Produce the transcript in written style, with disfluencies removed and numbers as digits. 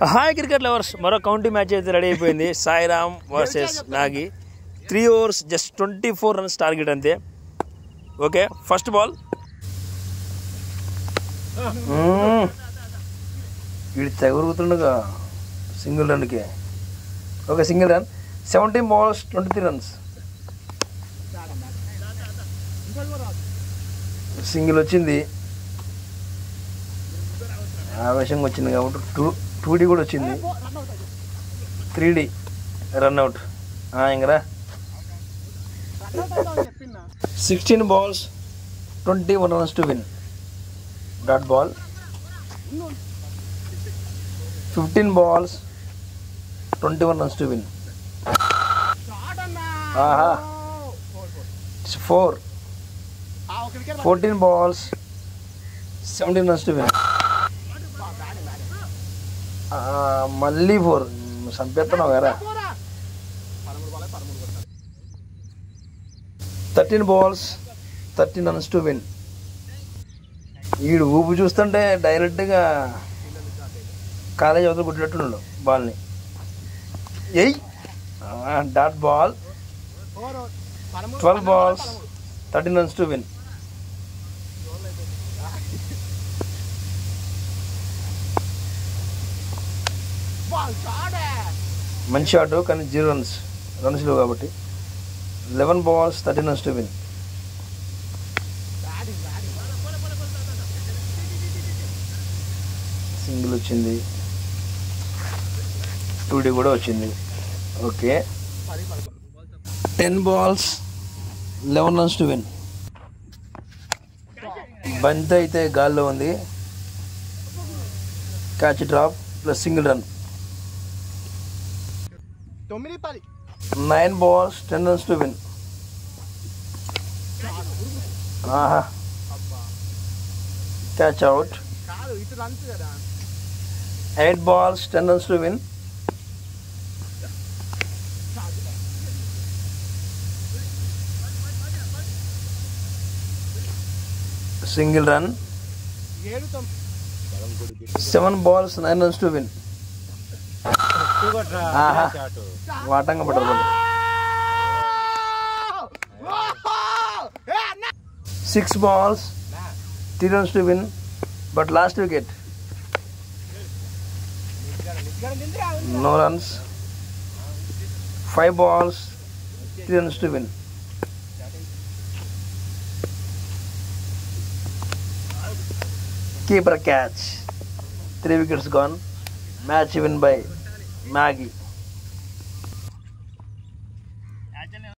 Hi cricket lovers, మరో county match అయితే ready అయిపోయింది. Sairam versus Nagi. 3 overs just 24 runs target అంతే. ఓకే, ఫస్ట్ బాల్ వీడి తెగురుగుతుండగా సింగిల్ రన్కి. Okay, single run. 17 balls 23 runs. Single వచ్చింది, ఆవేశంగా వచ్చింది కాబట్టి 2D కూడా వచ్చింది. 3D run out. ఇంకరా 16 balls 21 runs to win. Dot ball. 15 balls 21 runs to win. 4. 14 balls 17 runs to win. మళ్ళీ 4. చంపేస్తున్నావు కదా. 13 balls 13 runs to win. వీడు ఊపు చూస్తుంటే డైరెక్ట్గా కాలేజ్ అవతల కొట్టినట్టున్నాడు బాల్ని. Dot ball. 12 balls 13 runs to win. మంచి షాట్ కానీ 0 runs. రన్స్ లేవు కాబట్టి. 11 balls 13 runs to win. Single వచ్చింది, 2D కూడా వచ్చింది. Okay, 10 balls 11 runs to win. బంతి అయితే గాల్లో ఉంది. Catch drop plus single run. 9 balls 10 runs to win. Catch out. 8 balls 10 runs to win. Single run. 7 balls 9 runs to win. వాటంగా పడదు. 6 balls 3 runs to win, but last wicket. No runs. 5 balls 3 runs to win. Keeper catch. 3 wickets gone. Match win by Maggie.